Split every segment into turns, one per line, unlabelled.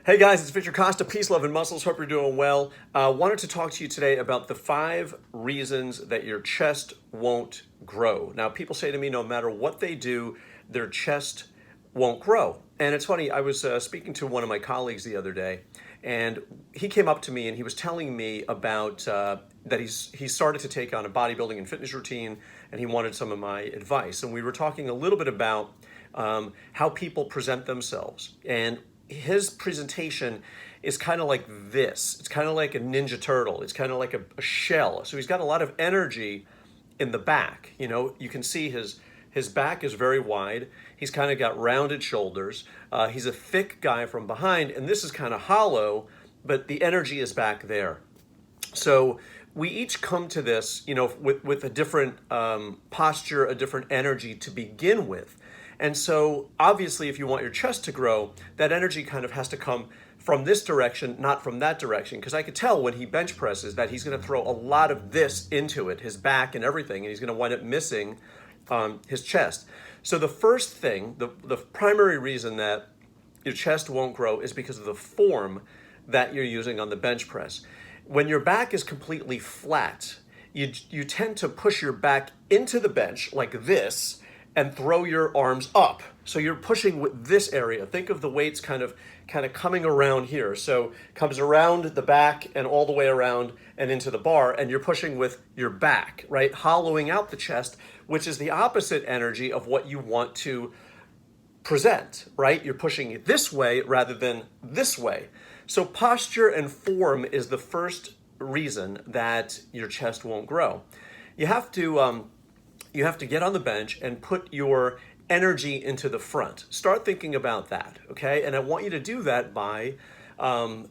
Hey guys, it's Victor Costa, Peace, Love, and Muscles. Hope you're doing well. Wanted to talk to you today about the 5 reasons that your chest won't grow. Now, people say to me, no matter what they do, their chest won't grow. And it's funny, I was speaking to one of my colleagues the other day, and he came up to me and he was telling me about that he started to take on a bodybuilding and fitness routine, and he wanted some of my advice. And we were talking a little bit about how people present themselves. And his presentation is kind of like this. It's kind of like a Ninja Turtle. It's kind of like a shell. So he's got a lot of energy in the back. You know, you can see his back is very wide. He's kind of got rounded shoulders. He's a thick guy from behind, and this is kind of hollow, but the energy is back there. So we each come to this, you know, with a different posture, a different energy to begin with. And so obviously, if you want your chest to grow, that energy kind of has to come from this direction, not from that direction. Because I could tell when he bench presses that he's going to throw a lot of this into it, his back and everything, and he's going to wind up missing his chest. So the first thing, the primary reason that your chest won't grow is because of the form that you're using on the bench press. When your back is completely flat, you tend to push your back into the bench like this and throw your arms up. So you're pushing with this area. Think of the weights kind of coming around here. So comes around the back and all the way around and into the bar, and you're pushing with your back, right? Hollowing out the chest, which is the opposite energy of what you want to present, right? You're pushing it this way rather than this way. So posture and form is the first reason that your chest won't grow. You have to get on the bench and put your energy into the front. Start thinking about that, okay? And I want you to do that by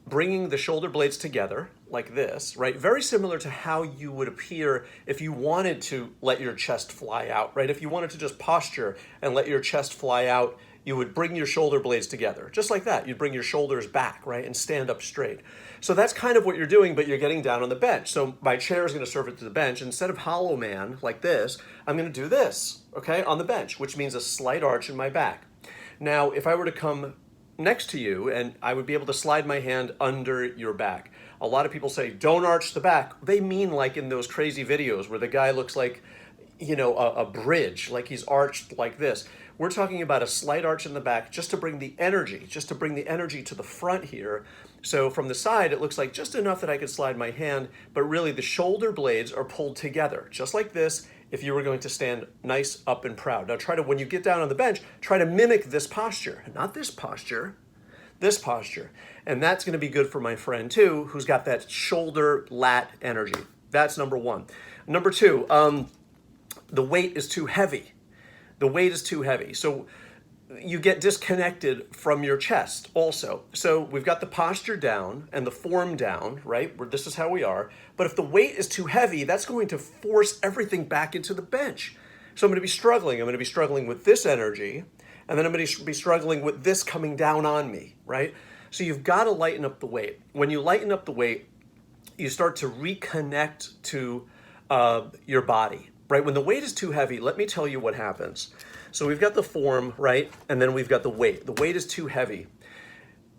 bringing the shoulder blades together like this, right? Very similar to how you would appear if you wanted to let your chest fly out, right? If you wanted to just posture and let your chest fly out, you would bring your shoulder blades together. Just like that. You'd bring your shoulders back, right? And stand up straight. So that's kind of what you're doing, but you're getting down on the bench. So my chair is going to serve it to the bench. Instead of hollow man like this, I'm going to do this, okay, on the bench, which means a slight arch in my back. Now, if I were to come next to you, and I would be able to slide my hand under your back. A lot of people say, don't arch the back. They mean like in those crazy videos where the guy looks like, you know, a bridge, like he's arched like this. We're talking about a slight arch in the back just to bring the energy, to the front here. So from the side, it looks like just enough that I could slide my hand, but really the shoulder blades are pulled together, just like this, if you were going to stand nice, up, and proud. Now try to, when you get down on the bench, try to mimic this posture, not this posture, this posture. And that's going to be good for my friend too, who's got that shoulder lat energy. That's number one. Number two, the weight is too heavy. The weight is too heavy. So you get disconnected from your chest also. So we've got the posture down and the form down, right? Where this is how we are. But if the weight is too heavy, that's going to force everything back into the bench. So I'm going to be struggling. I'm going to be struggling with this energy, and then I'm going to be struggling with this coming down on me, right? So you've got to lighten up the weight. When you lighten up the weight, you start to reconnect to your body, right? When the weight is too heavy, let me tell you what happens. So we've got the form, right? And then we've got the weight. The weight is too heavy.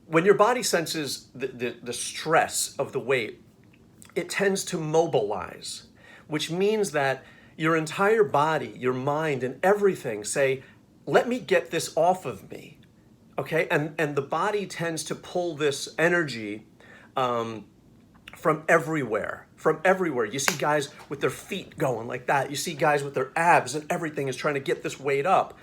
When your body senses the stress of the weight, it tends to mobilize, which means that your entire body, your mind, and everything say, let me get this off of me, okay? And the body tends to pull this energy from everywhere. You see guys with their feet going like that. You see guys with their abs, and everything is trying to get this weight up.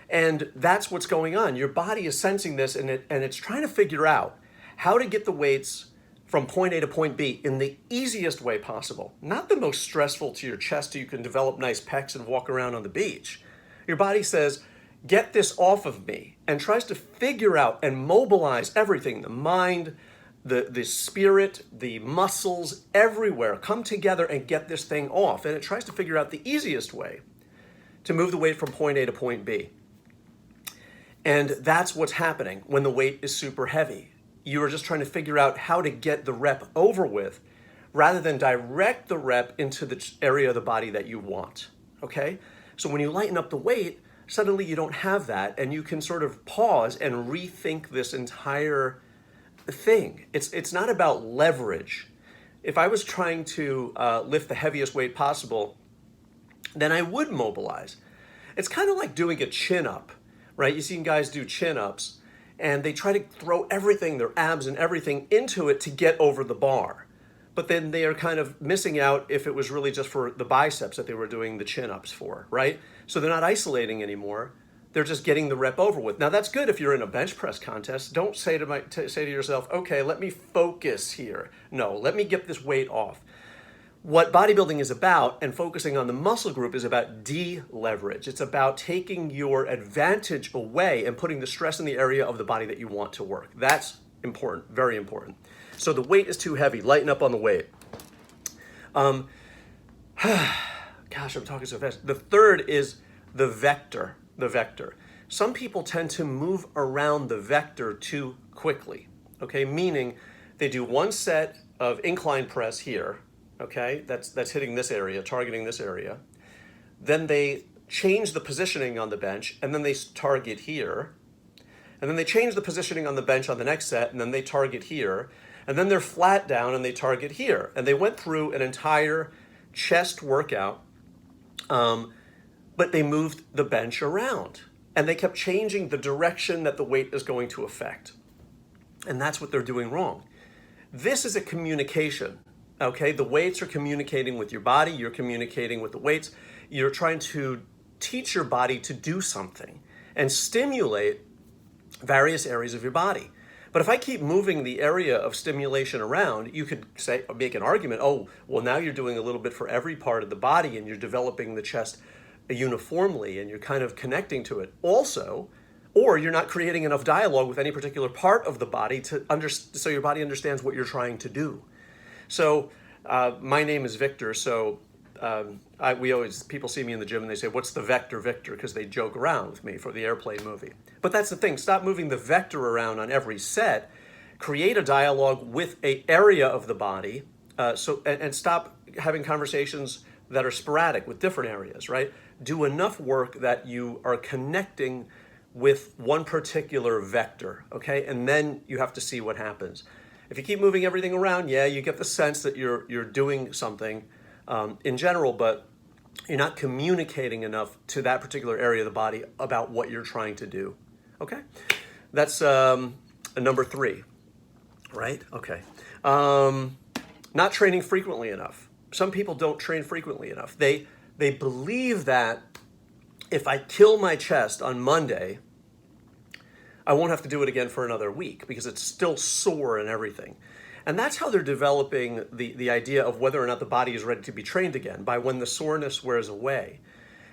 And that's what's going on. Your body is sensing this, and it's trying to figure out how to get the weights from point A to point B in the easiest way possible. Not the most stressful to your chest so you can develop nice pecs and walk around on the beach. Your body says, get this off of me, and tries to figure out and mobilize everything, the mind, the spirit, the muscles, everywhere, come together and get this thing off. And it tries to figure out the easiest way to move the weight from point A to point B. And that's what's happening when the weight is super heavy. You are just trying to figure out how to get the rep over with rather than direct the rep into the area of the body that you want, okay? So when you lighten up the weight, suddenly you don't have that, and you can sort of pause and rethink this entire thing. It's not about leverage. If I was trying to lift the heaviest weight possible, then I would mobilize. It's kind of like doing a chin up, right? You've seen guys do chin ups and they try to throw everything, their abs and everything into it to get over the bar. But then they are kind of missing out if it was really just for the biceps that they were doing the chin ups for, right? So they're not isolating anymore. They're just getting the rep over with. Now that's good if you're in a bench press contest. Don't say to yourself, okay, let me focus here. No, let me get this weight off. What bodybuilding is about and focusing on the muscle group is about deleverage. It's about taking your advantage away and putting the stress in the area of the body that you want to work. That's important, very important. So the weight is too heavy. Lighten up on the weight. Gosh, I'm talking so fast. The third is the vector. The vector. Some people tend to move around the vector too quickly. Okay, meaning they do one set of incline press here. Okay, that's hitting this area, targeting this area. Then they change the positioning on the bench, and then they target here. And then they change the positioning on the bench on the next set, and then they target here. And then they're flat down, and they target here. And they went through an entire chest workout, but they moved the bench around. And they kept changing the direction that the weight is going to affect. And that's what they're doing wrong. This is a communication. Okay, the weights are communicating with your body, you're communicating with the weights, you're trying to teach your body to do something and stimulate various areas of your body. But if I keep moving the area of stimulation around, you could say, make an argument, oh, well now you're doing a little bit for every part of the body and you're developing the chest uniformly and you're kind of connecting to it. Also, or you're not creating enough dialogue with any particular part of the body so your body understands what you're trying to do. So my name is Victor, so people see me in the gym and they say, what's the vector, Victor? Because they joke around with me for the airplane movie. But that's the thing, stop moving the vector around on every set, create a dialogue with an area of the body, and stop having conversations that are sporadic with different areas, right? Do enough work that you are connecting with one particular vector, okay? And then you have to see what happens. If you keep moving everything around, yeah, you get the sense that you're doing something in general, but you're not communicating enough to that particular area of the body about what you're trying to do. Okay? That's number 3, right? Okay. Not training frequently enough. Some people don't train frequently enough. They believe that if I kill my chest on Monday, I won't have to do it again for another week because it's still sore and everything. And that's how they're developing the idea of whether or not the body is ready to be trained again, by when the soreness wears away.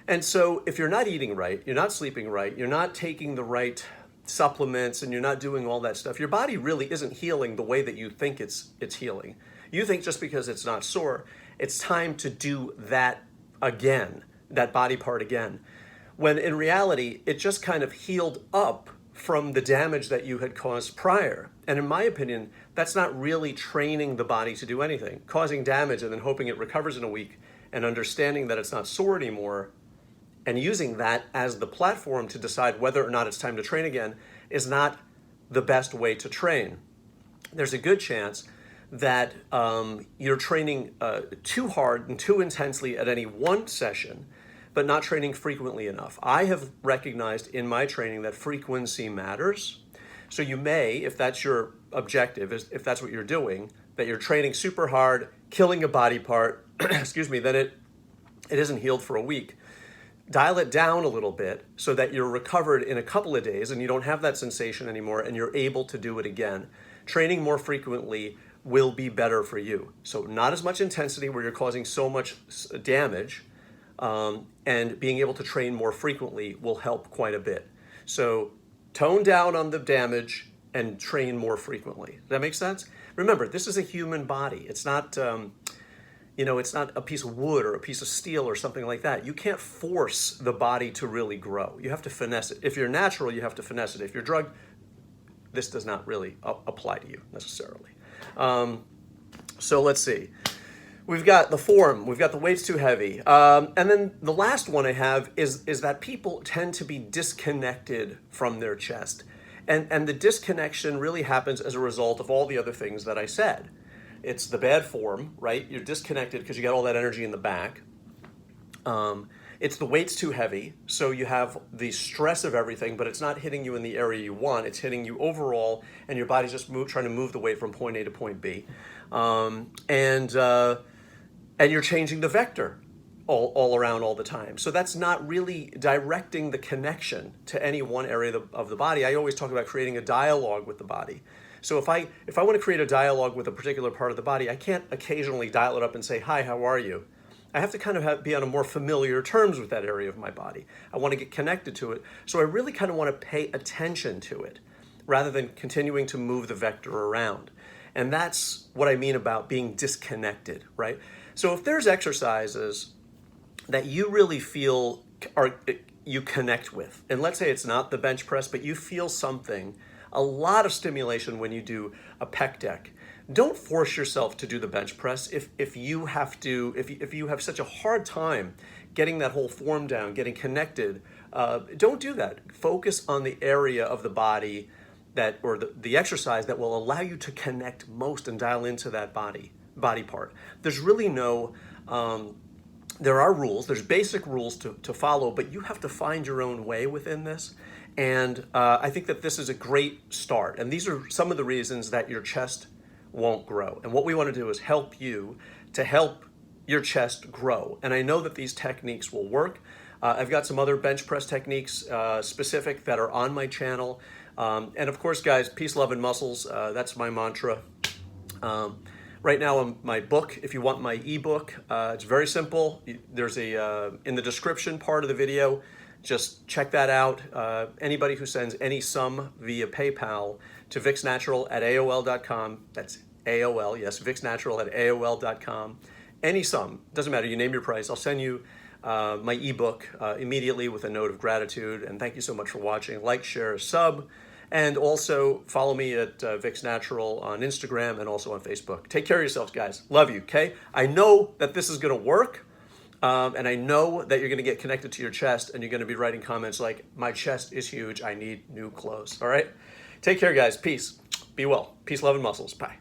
And so if you're not eating right, you're not sleeping right, you're not taking the right supplements, and you're not doing all that stuff, your body really isn't healing the way that you think it's healing. You think just because it's not sore, it's time to do that again, that body part again. When in reality, it just kind of healed up from the damage that you had caused prior. And in my opinion, that's not really training the body to do anything. Causing damage and then hoping it recovers in a week and understanding that it's not sore anymore and using that as the platform to decide whether or not it's time to train again is not the best way to train. There's a good chance that you're training too hard and too intensely at any one session, but not training frequently enough. I have recognized in my training that frequency matters. So you may, if that's your objective, if that's what you're doing, that you're training super hard, killing a body part, excuse me, then it isn't healed for a week. Dial it down a little bit so that you're recovered in a couple of days and you don't have that sensation anymore and you're able to do it again. Training more frequently will be better for you. So not as much intensity where you're causing so much damage, and being able to train more frequently will help quite a bit. So tone down on the damage and train more frequently. Does that make sense? Remember, this is a human body. It's not, it's not a piece of wood or a piece of steel or something like that. You can't force the body to really grow. You have to finesse it. If you're natural, you have to finesse it. If you're drugged, this does not really apply to you necessarily. So let's see. We've got the form, we've got the weight's too heavy. And then the last one I have is that people tend to be disconnected from their chest. And the disconnection really happens as a result of all the other things that I said. It's the bad form, right? You're disconnected because you got all that energy in the back. It's the weight's too heavy, so you have the stress of everything, but it's not hitting you in the area you want. It's hitting you overall, and your body's just trying to move the weight from point A to point B. And you're changing the vector all around all the time. So that's not really directing the connection to any one area of the body. I always talk about creating a dialogue with the body. So if I want to create a dialogue with a particular part of the body, I can't occasionally dial it up and say, "Hi, how are you?" I have to kind of be on a more familiar terms with that area of my body. I want to get connected to it. So I really kind of want to pay attention to it rather than continuing to move the vector around. And that's what I mean about being disconnected, right? So if there's exercises that you really feel you connect with, and let's say it's not the bench press, but you feel something, a lot of stimulation when you do a pec deck. Don't force yourself to do the bench press if you have such a hard time getting that whole form down, getting connected. Don't do that. Focus on the area of the body or the exercise that will allow you to connect most and dial into that body part. There's really no there are rules, there's basic rules to follow, but you have to find your own way within this. And I think that this is a great start. And these are some of the reasons that your chest won't grow. And what we want to do is help you to help your chest grow. And I know that these techniques will work. I've got some other bench press techniques specific that are on my channel. And of course, guys, peace, love, and muscles. That's my mantra. Right now, my book, if you want my ebook, it's very simple. There's in the description part of the video, just check that out. Anybody who sends any sum via PayPal to Vicsnatural@AOL.com, that's AOL, yes, Vicsnatural@AOL.com. Any sum, doesn't matter, you name your price. I'll send you my ebook immediately with a note of gratitude. And thank you so much for watching. Like, share, sub. And also follow me at Vicsnatural on Instagram and also on Facebook. Take care of yourselves, guys. Love you, okay? I know that this is going to work, and I know that you're going to get connected to your chest, and you're going to be writing comments like, "My chest is huge. I need new clothes." All right? Take care, guys. Peace. Be well. Peace, love, and muscles. Bye.